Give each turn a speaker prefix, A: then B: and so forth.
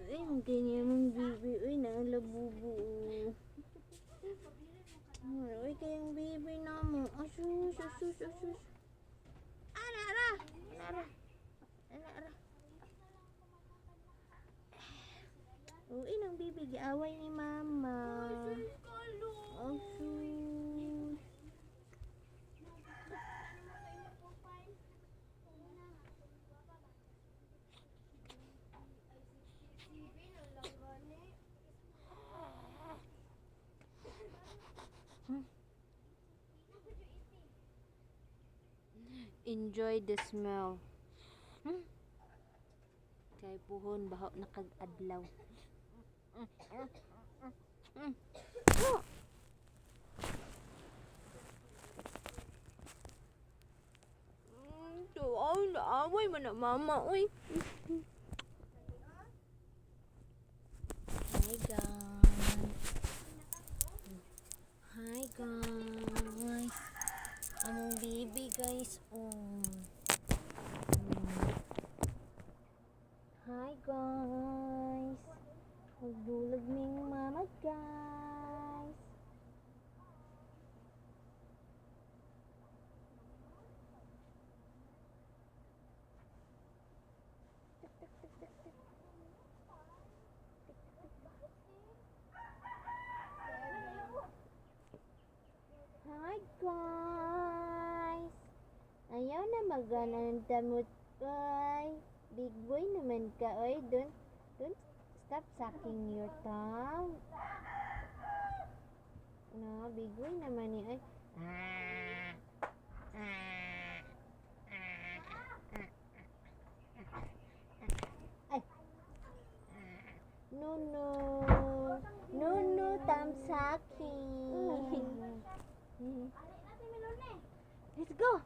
A: Ay, ang ganyan mong bibi. Uy, nalabubo. Uy, kayang bibi na mo. Asus, asus, asus. Ara, ara. Ara, ara, ara. Uy, nang bibi. Giaway ni mama. Asus. Enjoy the smell. Kay puhon baho na kag-adlaw. Ay, naaway man na mama. Uy. Hi guys. Hi guys. Among baby guys. Oh. Hi guys. Magbulag ming mama guys. Hi guys. Ayaw na maganan damot boy. Big boy naman ka oy. Don't stop sucking your tongue. No, big boy naman ni ay. Ay. No no. No no tam sucking. Let's go.